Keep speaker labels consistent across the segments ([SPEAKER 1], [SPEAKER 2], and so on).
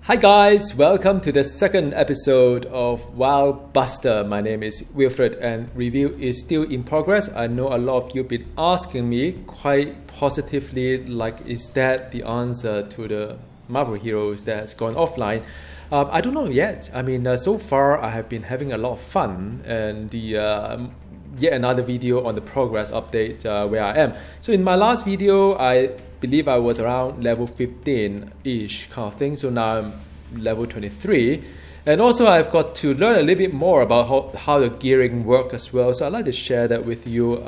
[SPEAKER 1] Hi guys, welcome to the second episode of Wild Buster. My name is Wilfred and review is still in progress. I know a lot of you been asking me quite positively, like, is that the answer to the Marvel Heroes that has gone offline? I don't know yet. I mean, so far I have been having a lot of fun, and the yet another video on the progress update where I am. So in my last video, I believe I was around level 15-ish kind of thing. So now I'm level 23. And also I've got to learn a little bit more about how the gearing works as well. So I'd like to share that with you.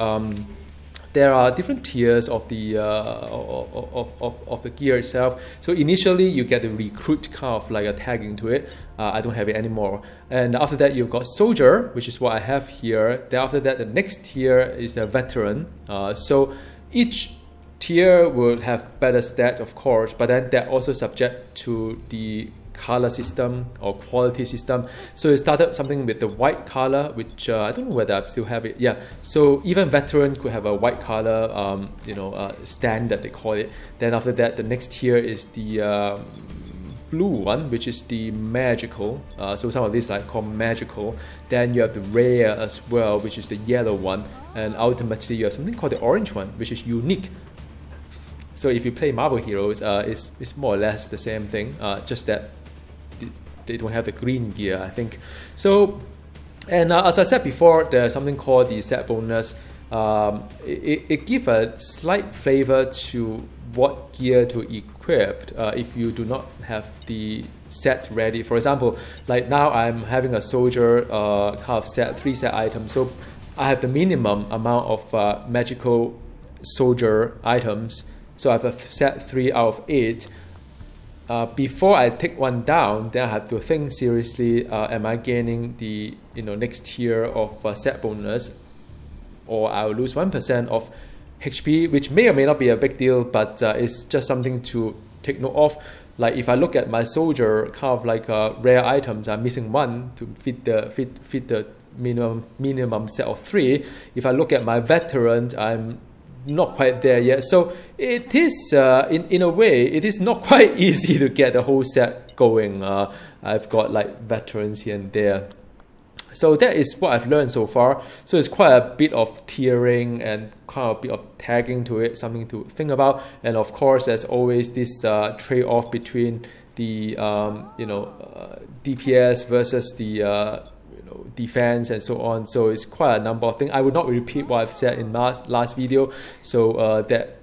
[SPEAKER 1] There are different tiers of the of the gear itself. So initially you get the recruit kind of like a tagging to it. I don't have it anymore. And after that you've got soldier, which is what I have here. Then after that the next tier is a veteran. So each tier will have better stats, of course, but then they're also subject to the color system or quality system. So it started something with the white color, which I don't know whether I still have it. Yeah, so even veteran could have a white color, standard they call it. Then after that, the next tier is the blue one, which is the magical. So some of these I call magical. Then you have the rare as well, which is the yellow one. And ultimately you have something called the orange one, which is unique. So if you play Marvel Heroes, it's more or less the same thing, just that they don't have the green gear, I think. So, and as I said before, there's something called the set bonus. It gives a slight flavor to what gear to equip if you do not have the set ready. For example, like now I'm having a soldier kind of set, 3 set items. So I have the minimum amount of magical soldier items. So I have a set 3 out of 8. Before I take one down, then I have to think seriously, am I gaining the next tier of set bonus, or I'll lose 1% of HP, which may or may not be a big deal, but it's just something to take note of. Like if I look at my soldier, kind of like rare items, I'm missing 1 to fit the minimum set of 3. If I look at my veterans, I'm not quite there yet. So it is in a way it is not quite easy to get the whole set going. I've got like veterans here and there. So that is what I've learned so far. So it's quite a bit of tiering and quite a bit of tagging to it, something to think about. And of course there's always this trade-off between the DPS versus the defense and so on. So it's quite a number of things. I would not repeat what I've said in last video. So that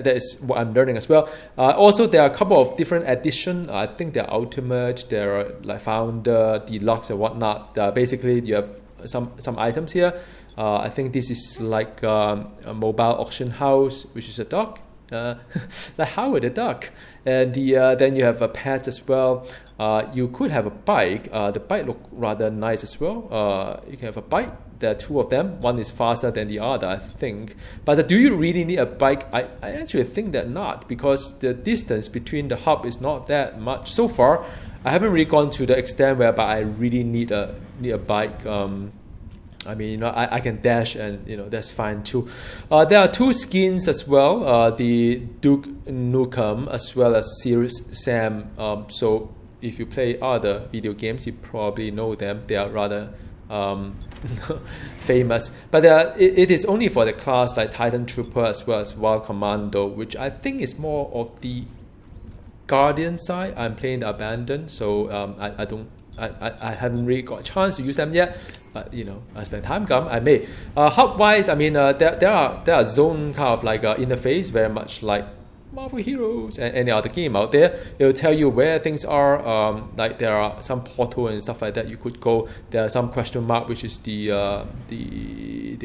[SPEAKER 1] is what I'm learning as well. Also, there are a couple of different editions. I think they're ultimate, they're like founder, deluxe and whatnot. Basically you have some items here. I think this is like a mobile auction house, which is a dog. Like Howard the duck. And then you have a pet as well. You could have a bike. The bike look rather nice as well. You can have a bike. There are 2 of them. One is faster than the other, I think. But do you really need a bike? I actually think that not, because the distance between the hub is not that much. So far, I haven't really gone to the extent whereby I really need a bike. I mean, I can dash, and that's fine too. There are 2 skins as well, the Duke Nukem as well as Serious Sam. So if you play other video games, you probably know them. They are rather famous. But it is only for the class like Titan Trooper as well as Wild Commando, which I think is more of the Guardian side. I'm playing the Abandoned, so I haven't really got a chance to use them yet. But as the time comes, I may. Hub-wise, I mean, there are zone kind of like interface, very much like Marvel Heroes and any other game out there. It will tell you where things are. Like there are some portal and stuff like that you could go. There are some question mark, which is the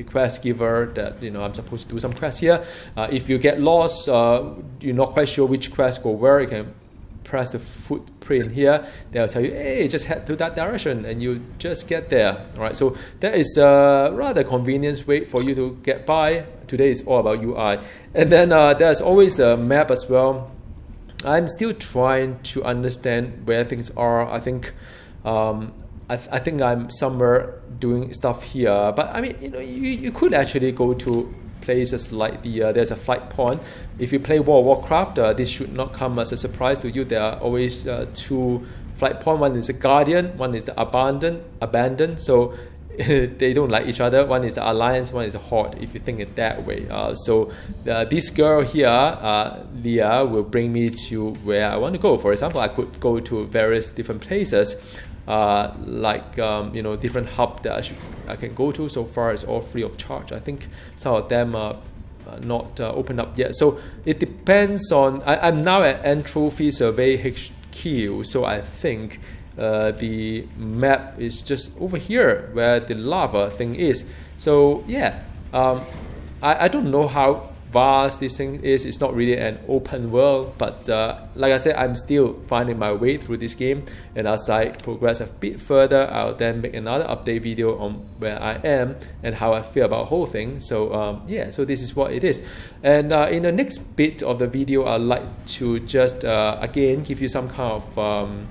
[SPEAKER 1] quest giver that I'm supposed to do some quests here. If you get lost, you're not quite sure which quest go where, you can press the footprint here. They'll tell you, hey, just head to that direction, and you just get there. All right, so that is a rather convenient way for you to get by. Today is all about UI. And then there's always a map as well. I'm still trying to understand where things are. I think I think I'm somewhere doing stuff here, but I mean, you could actually go to places like there's a flight point. If you play World of Warcraft, this should not come as a surprise to you. There are always two flight points. One is the Guardian, one is the Abandoned. So they don't like each other. One is the Alliance, one is the Horde, if you think it that way. So this girl here, Leah, will bring me to where I want to go. For example, I could go to various different places, like different hub that I can go to. So far, it's all free of charge. I think some of them are not open up yet. So it depends on. I'm now at Entropy Survey HQ, so I think the map is just over here where the lava thing is. So yeah, I don't know how vast this thing is. It's not really an open world, but like I said, I'm still finding my way through this game, and as I progress a bit further, I'll then make another update video on where I am and how I feel about the whole thing. So yeah, so this is what it is. And in the next bit of the video, I'd like to just again give you some kind of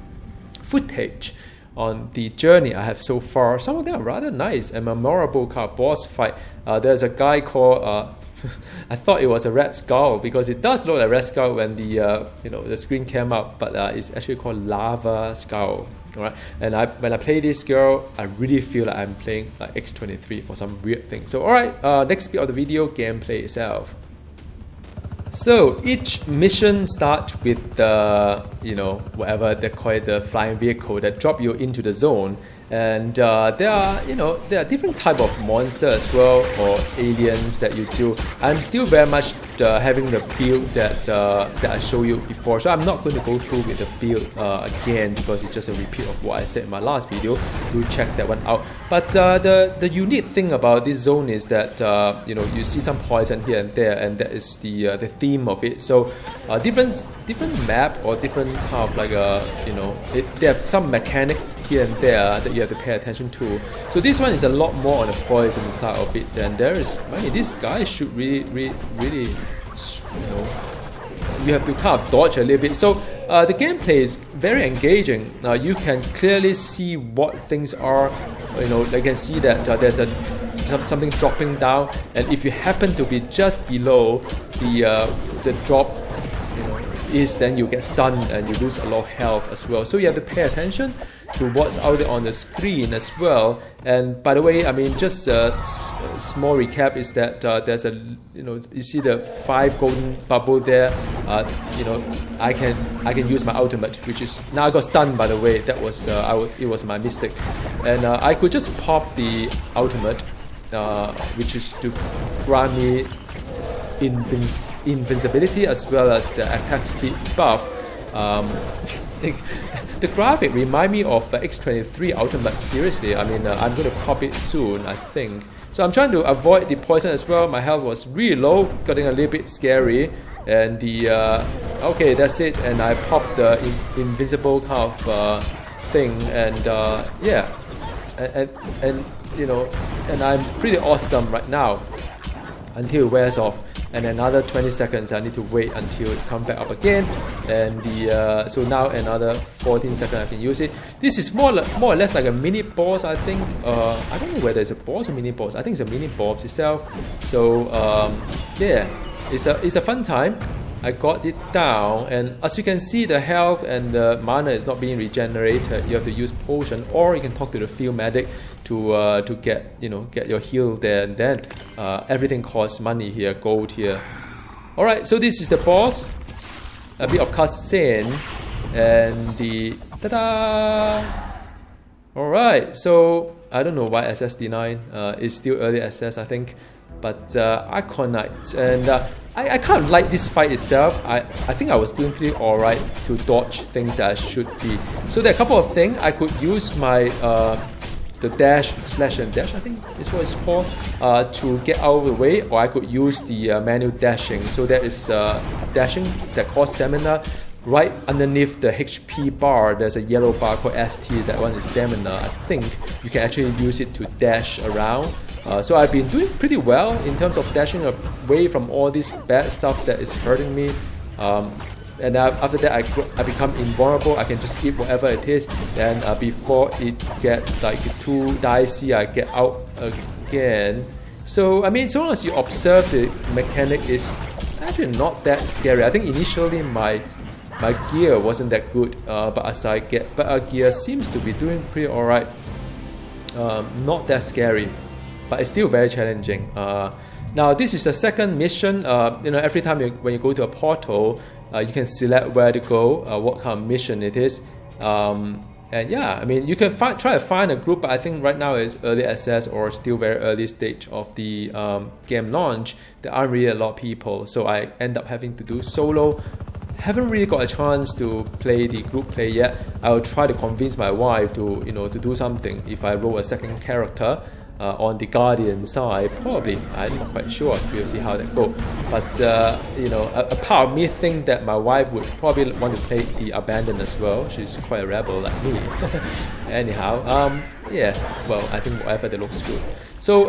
[SPEAKER 1] footage on the journey I have so far. Some of them are rather nice and memorable kind of boss fight. There's a guy called I thought it was a Red Skull because it does look like Red Skull when the the screen came up, but it's actually called Lava Skull. All right, and when I play this girl, I really feel like I'm playing like X23 for some weird thing. So all right, next bit of the video, gameplay itself. So each mission starts with the whatever they call it, the flying vehicle that drop you into the zone. And there are different type of monsters as well, or aliens that you do. I'm still very much having the build that I showed you before, so I'm not going to go through with the build again because it's just a repeat of what I said in my last video. Do check that one out. But the unique thing about this zone is that you see some poison here and there, and that is the theme of it. So different map or different kind of like they have some mechanic here and there that you have to pay attention to. So this one is a lot more on the poison side of it, and this guy should really you have to kind of dodge a little bit. So the gameplay is very engaging. Now you can clearly see what things are. You can see that there's something dropping down, and if you happen to be just below the drop then you get stunned and you lose a lot of health as well. So you have to pay attention to what's out there on the screen as well. And by the way, I mean, just a small recap is that there's you see the 5 golden bubble there. I can use my ultimate, which is now I got stunned, by the way. That was it was my mistake, and I could just pop the ultimate, which is to grant me invincibility as well as the attack speed buff. The graphic remind me of X23 Ultimate. Seriously, I mean, I'm going to pop it soon, I think. So I'm trying to avoid the poison as well. My health was really low, getting a little bit scary. And the okay, that's it. And I popped the invisible kind of thing, and yeah, and I'm pretty awesome right now until it wears off. And another 20 seconds I need to wait until it comes back up again, and so now another 14 seconds I can use it. This is more or less like a mini boss, I think. I don't know whether it's a boss or mini boss. I think it's a mini boss itself. So yeah, it's a fun time. I got it down, and as you can see, the health and the mana is not being regenerated. You have to use potion, or you can talk to the field medic to get your heal there, and then everything costs money here, gold here. All right, so this is the boss. A bit of cutscene, and the ta-da! All right, so I don't know why SSD9 is still early access, I think, but Iconite, and I kind of like this fight itself. I think I was doing pretty alright to dodge things that I should be. So there are a couple of things. I could use my the dash, slash and dash, I think is what it's called, to get out of the way, or I could use the manual dashing. So there is dashing that costs stamina. Right underneath the HP bar, there's a yellow bar called ST. That one is stamina. I think you can actually use it to dash around. So I've been doing pretty well in terms of dashing away from all this bad stuff that is hurting me. And after that, I become invulnerable. I can just eat whatever it is. Then before it gets like too dicey, I get out again. So I mean, so long as you observe the mechanic, is actually not that scary. I think initially my gear wasn't that good, but as I get better gear, seems to be doing pretty alright. Not that scary, but it's still very challenging. Now this is the second mission. You know, every time when you go to a portal, you can select where to go, what kind of mission it is. And yeah, I mean, you can try to find a group, but I think right now it's early access or still very early stage of the game launch. There aren't really a lot of people, so I end up having to do solo. Haven't really got a chance to play the group play yet. I will try to convince my wife to, you know, to do something. If I roll a second character on the Guardian side, probably. I'm not quite sure. We'll see how that goes. But you know, a part of me think that my wife would probably want to play the Abandoned as well. She's quite a rebel like me. Anyhow, yeah. Well, I think whatever that looks good. So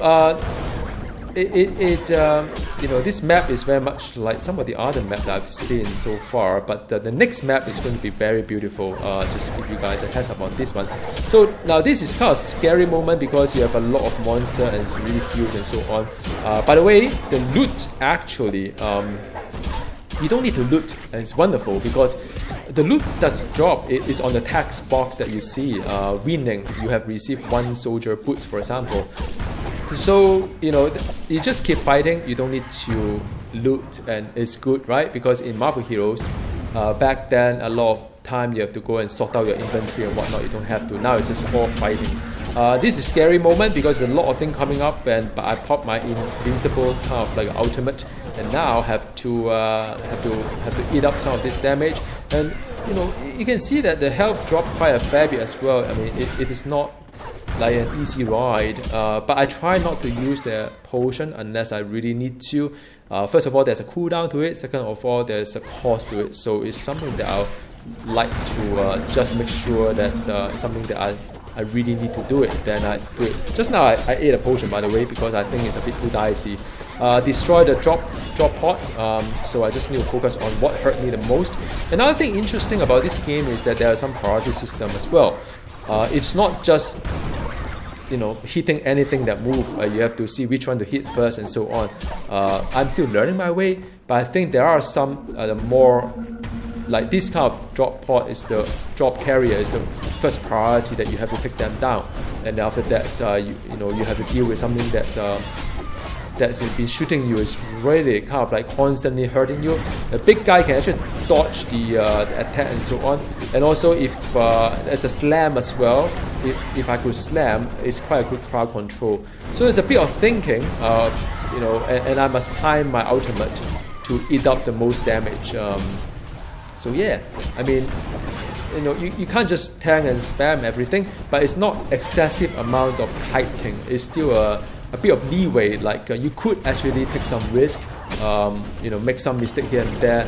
[SPEAKER 1] you know, this map is very much like some of the other maps that I've seen so far, but the next map is going to be very beautiful. Just to give you guys a heads up on this one. So now this is kind of a scary moment because you have a lot of monster and it's really huge and so on. By the way, the loot actually, you don't need to loot, and it's wonderful because the loot that's dropped is on the text box that you see. Winning, you have received 1 soldier boots, for example. So, you know, you just keep fighting, you don't need to loot, and it's good, right? Because in Marvel Heroes, back then a lot of time you have to go and sort out your inventory and whatnot. You don't have to. Now it's just all fighting. This is a scary moment because there's a lot of things coming up, but I popped my invincible kind of like ultimate, and now have to eat up some of this damage. And you know, you can see that the health dropped quite a fair bit as well. I mean, it is not like an easy ride, but I try not to use the potion unless I really need to. First of all, there's a cooldown to it. Second of all, there's a cost to it. So it's something that I'll like to just make sure that it's something that I really need to do it, then I do it. Just now I ate a potion, by the way, because I think it's a bit too dicey. Destroy the drop pod, so I just need to focus on what hurt me the most. Another thing interesting about this game is that there are some priority system as well. It's not just, you know, hitting anything that move. You have to see which one to hit first and so on. I'm still learning my way, but I think there are some more like this kind of drop pod is the drop carrier is the first priority that you have to take them down, and after that you know, you have to deal with something that that's been shooting you, is really kind of like constantly hurting you. The big guy can actually dodge the attack and so on. And also if there's a slam as well, if I could slam, it's quite a good crowd control. So there's a bit of thinking, you know, and I must time my ultimate to eat up the most damage. So yeah, I mean, you know, you can't just tank and spam everything, but it's not excessive amount of kiting. It's still a bit of leeway, like you could actually take some risk, you know, make some mistake here and there,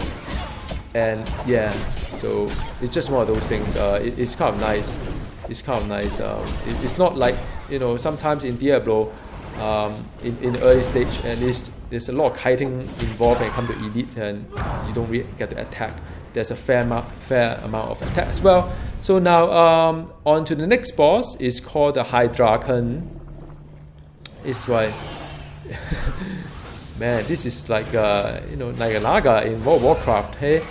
[SPEAKER 1] and yeah, so it's just one of those things. It's kind of nice. It's kind of nice. It's not like, you know, sometimes in Diablo, in early stage, and there's a lot of kiting involved when it comes to elite, and you don't really get to attack. There's a fair amount of attack as well. So now on to the next boss. Is called the Hydraken. It's why, man, this is like you know, like a Naga in World of Warcraft, hey?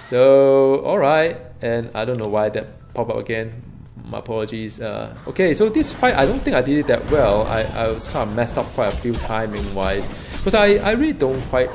[SPEAKER 1] So alright, and I don't know why that popped up again. My apologies. Okay, so this fight, I don't think I did it that well. I was kind of messed up quite a few timing wise, because I really don't quite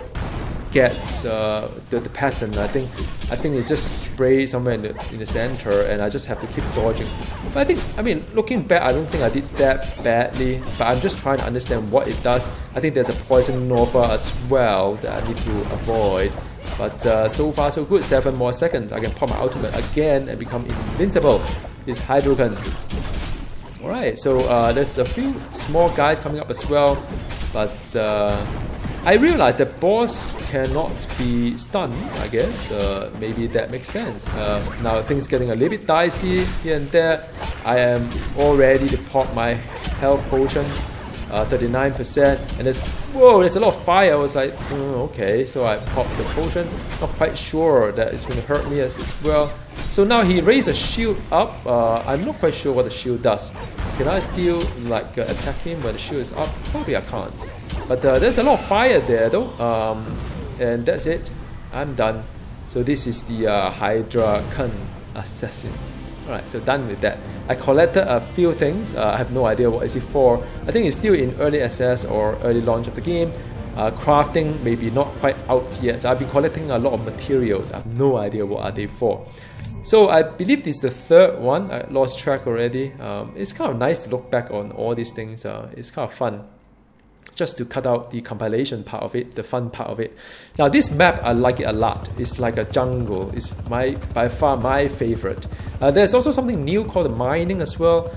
[SPEAKER 1] get the pattern. I think it just spray somewhere in the center, and I just have to keep dodging. But I mean, looking back, I don't think I did that badly. But I'm just trying to understand what it does. I think there's a poison nova as well that I need to avoid. But so far so good. 7 more seconds. I can pop my ultimate again and become invincible. It's Hydrogen. Alright, so there's a few small guys coming up as well, but I realized that boss cannot be stunned, I guess. Maybe that makes sense. Now things getting a little bit dicey here and there. I am all ready to pop my health potion, 39%, and there's a lot of fire. I was like, okay, so I popped the potion. Not quite sure that it's going to hurt me as well. So now he raised a shield up. I'm not quite sure what the shield does. Can I still like attack him when the shield is up? Probably I can't. But there's a lot of fire there though. And that's it. I'm done. So this is the Hydra Kun Assassin. Alright, so done with that. I collected a few things. I have no idea what is it for. I think it's still in early access or early launch of the game. Crafting maybe not quite out yet. So I've been collecting a lot of materials. I have no idea what are they for. So I believe this is the third one. I lost track already. It's kind of nice to look back on all these things. It's kind of fun. Just to cut out the compilation part of it, the fun part of it. Now this map, I like it a lot. It's like a jungle. It's by far my favorite. There's also something new called the mining as well.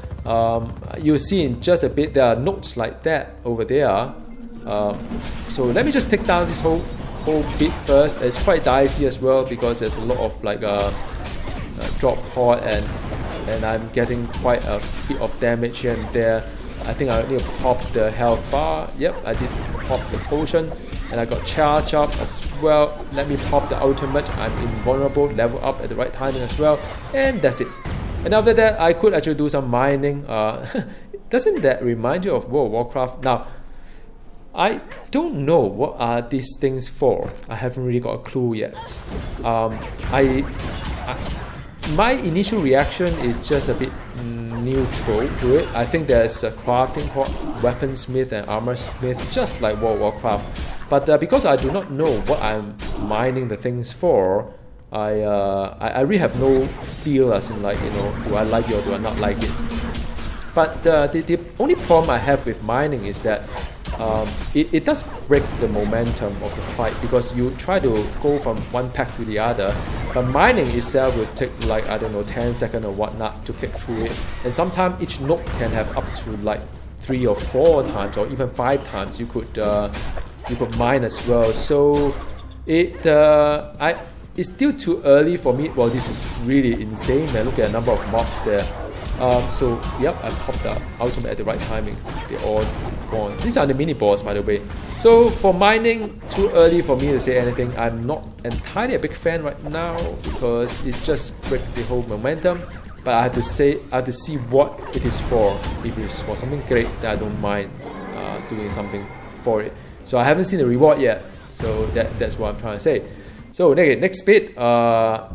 [SPEAKER 1] You'll see in just a bit, there are notes like that over there. So let me just take down this whole bit first. It's quite dicey as well because there's a lot of like drop pod and I'm getting quite a bit of damage here and there. I think I need to pop the health bar. Yep, I did pop the potion. And I got charge up as well. Let me pop the ultimate. I'm invulnerable, level up at the right timing as well. And that's it. And after that, I could actually do some mining. Doesn't that remind you of World of Warcraft? Now, I don't know what are these things for. I haven't really got a clue yet. My initial reaction is just a bit neutral to it. I think there's a crafting called weaponsmith and armorsmith, just like World of Warcraft. But because I do not know what I'm mining the things for, I really have no feel as in like, you know, do I like it or do I not like it. But the only problem I have with mining is that it does break the momentum of the fight because you try to go from one pack to the other, but mining itself will take like, I don't know, 10 seconds or whatnot to click through it, and sometimes each node can have up to like 3 or 4 times or even 5 times you could mine as well. So it's still too early for me. Well, this is really insane, man. Look at the number of mobs there. So yep, I popped the ultimate at the right timing. They're all gone. These are the mini boss, by the way. So for mining, too early for me to say anything. I'm not entirely a big fan right now because it just breaks the whole momentum. But I have to see what it is for. If it's for something great, then I don't mind doing something for it. So I haven't seen the reward yet. So that's what I'm trying to say. So next bit,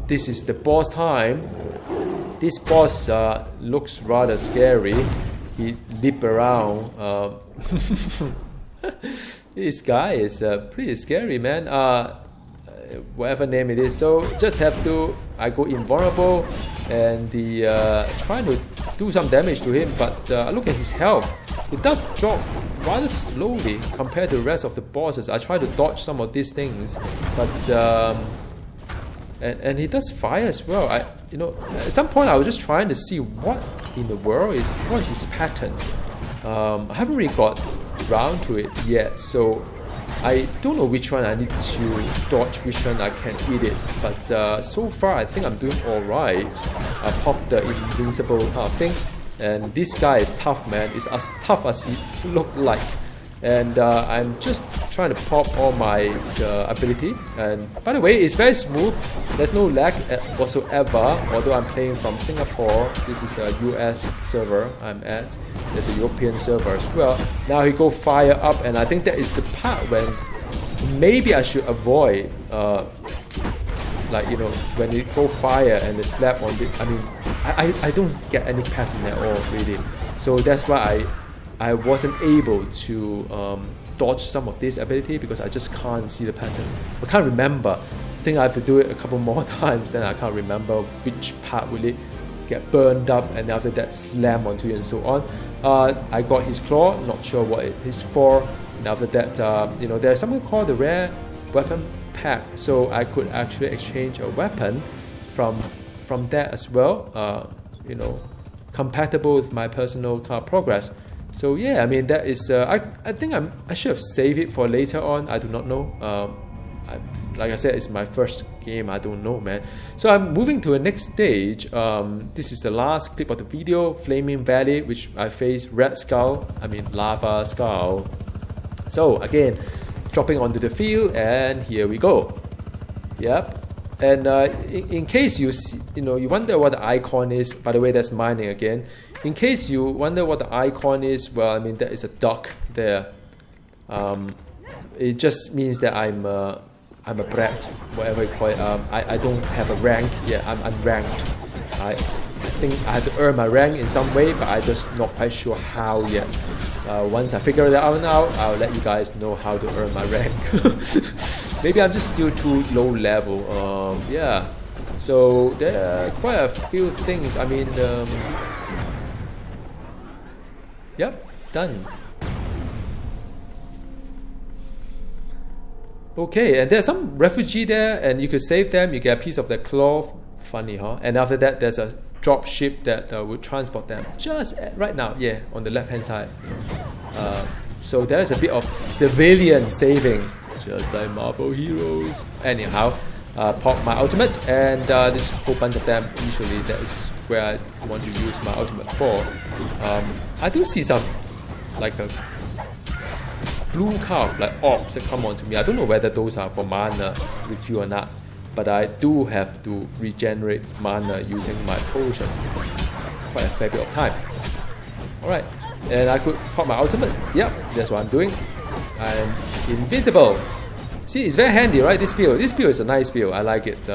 [SPEAKER 1] this is the boss time. This boss looks rather scary. He leap around. This guy is pretty scary, man. Whatever name it is. So just have to, I go invulnerable and trying to do some damage to him. But look at his health. It does drop rather slowly compared to the rest of the bosses. I try to dodge some of these things, but and he does fire as well. At some point I was just trying to see what in the world is his pattern. I haven't really got around to it yet, so I don't know which one I need to dodge, which one I can hit it. But so far I think I'm doing alright. I popped the invincible kind of thing, and this guy is tough, man. It's as tough as he looked like. And I'm just trying to pop all my ability. And by the way, it's very smooth. There's no lag whatsoever. Although I'm playing from Singapore, this is a US server I'm at. There's a European server as well. Now he go fire up, and I think that is the part when maybe I should avoid. Like, you know, when you go fire and the slap on the, I mean, I don't get any pattern at all really. So that's why I wasn't able to dodge some of this ability because I just can't see the pattern. I can't remember. I think I have to do it a couple more times, then I can't remember which part will it get burned up and after that slam onto you and so on. I got his claw, not sure what it is for. And after that, you know, there's something called the rare weapon pack, so I could actually exchange a weapon from that as well. You know, compatible with my personal progress. So yeah, I mean that is. I think I should have saved it for later on. I do not know. Like I said, it's my first game. I don't know, man. So I'm moving to the next stage. This is the last clip of the video, Flaming Valley, which I face Red Skull. I mean Lava Skull. So again, dropping onto the field, and here we go. Yep. And in case you see, you wonder what the icon is. By the way, that's mining again. In case you wonder what the icon is, well, I mean, there is a duck there. It just means that I'm a brat, whatever you call it. I don't have a rank yet. I'm unranked. I think I have to earn my rank in some way, but I'm just not quite sure how yet. Once I figure that out now, I'll let you guys know how to earn my rank. Maybe I'm just still too low level. Yeah. So there are quite a few things. I mean, yep, done. Okay, and there's some refugee there, and you could save them. You get a piece of the cloth. Funny, huh? And after that, there's a drop ship that will transport them just right now. Yeah, on the left hand side. So there is a bit of civilian saving, just like Marvel heroes. Anyhow, pop my ultimate, and this whole bunch of them. Usually, that is where I want to use my ultimate for. I do see some like a blue card, like orbs that come onto me. I don't know whether those are for mana refill or not, but I do have to regenerate mana using my potion quite a fair bit of time. Alright, and I could pop my ultimate. Yep, that's what I'm doing. I'm invisible. See, it's very handy, right? This build is a nice build. I like it.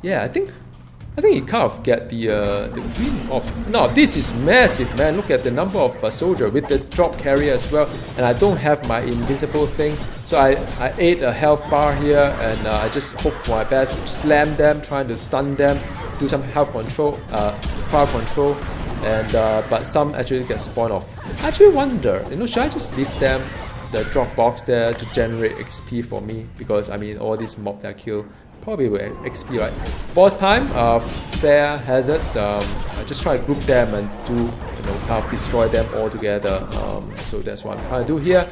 [SPEAKER 1] Yeah, I think you kind of get the green orb. No, this is massive, man. Look at the number of soldiers with the drop carrier as well. And I don't have my invisible thing. So I ate a health bar here, and I just hope for my best. Slam them, trying to stun them, do some health control, crowd control. And but some actually get spawned off. I actually wonder, should I just leave them, the drop box there, to generate XP for me? Because I mean, all these mobs that I kill probably will XP, right? Boss time, Fair Hazard. I just try to group them and do, kind of destroy them all together. So that's what I'm trying to do here.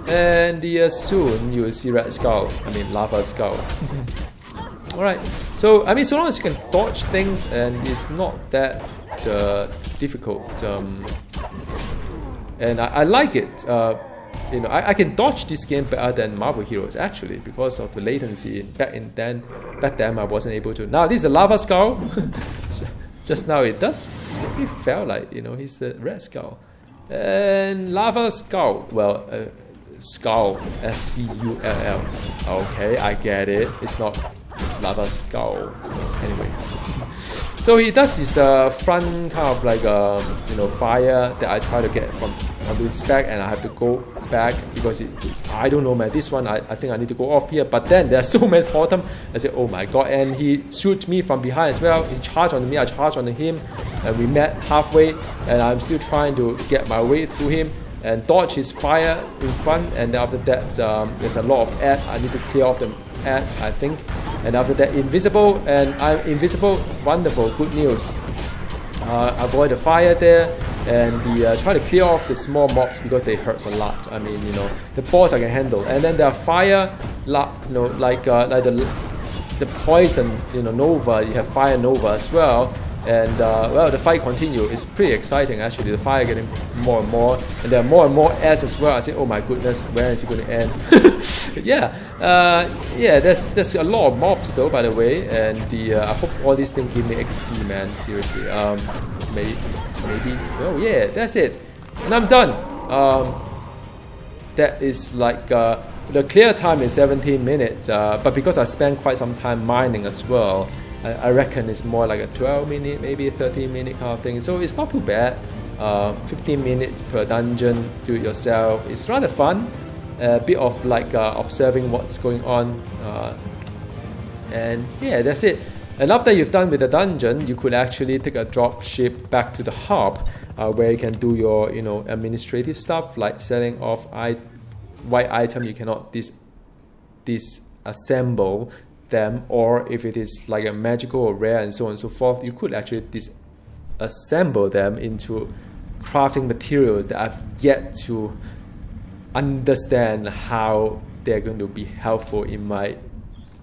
[SPEAKER 1] And soon you will see Red Skull. I mean Lava Skull. Alright. So I mean, so long as you can dodge things and it's not that difficult. And I like it. I can dodge this game better than Marvel Heroes actually because of the latency. Back then I wasn't able to. Now this is a Lava Skull. Just now it does. It felt like he's the Red Skull. And Lava Skull. Well, Skull, S-C-U-L-L. Okay, I get it. It's not Lava Skull. Anyway. So he does this front kind of like fire that I try to get from his back, and I have to go back because I don't know, man. This one I think I need to go off here, but then there are so many totems. I say, oh my god, and he shoots me from behind as well. He charged on me, I charged on him, and we met halfway, and I'm still trying to get my way through him and dodge his fire in front. And after that, there's a lot of ads. I need to clear off the ad, I think. And after that, invisible, and I'm invisible. Wonderful, good news. Avoid the fire there, and try to clear off the small mobs because they hurt a lot. I mean, the boss I can handle, and then there are fire, like the poison, Nova. You have fire Nova as well, and well, the fight continues. It's pretty exciting actually. The fire getting more and more, and there are more and more ads as well. I say, oh my goodness, when is it going to end? Yeah, yeah. There's a lot of mobs though, by the way, and I hope all these things give me XP, man. Seriously, maybe. Oh yeah, that's it, and I'm done. That is like the clear time is 17 minutes, but because I spent quite some time mining as well, I reckon it's more like a 12-minute, maybe 13-minute kind of thing. So it's not too bad. 15 minutes per dungeon, do it yourself. It's rather fun. A bit of like observing what's going on, and yeah, that's it. And after you've done with the dungeon, you could actually take a drop ship back to the hub, where you can do your administrative stuff like selling off white item. You cannot disassemble them, or if it is like a magical or rare and so on and so forth, you could actually disassemble them into crafting materials that I've yet to understand how they're going to be helpful in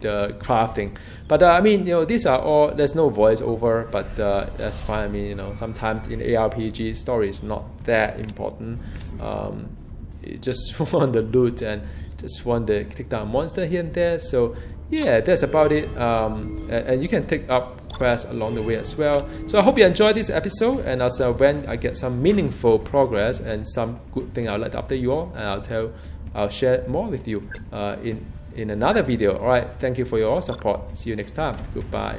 [SPEAKER 1] the crafting. But I mean, these are all, there's no voiceover, but that's fine. I mean, sometimes in ARPG, story is not that important. You just want the loot and just want to take down a monster here and there. So yeah, that's about it. And you can take up quests along the way as well. So I hope you enjoyed this episode, and also when I get some meaningful progress and some good thing, I'll let update you all, and I'll share more with you in another video. All right, thank you for your support. See you next time. Goodbye.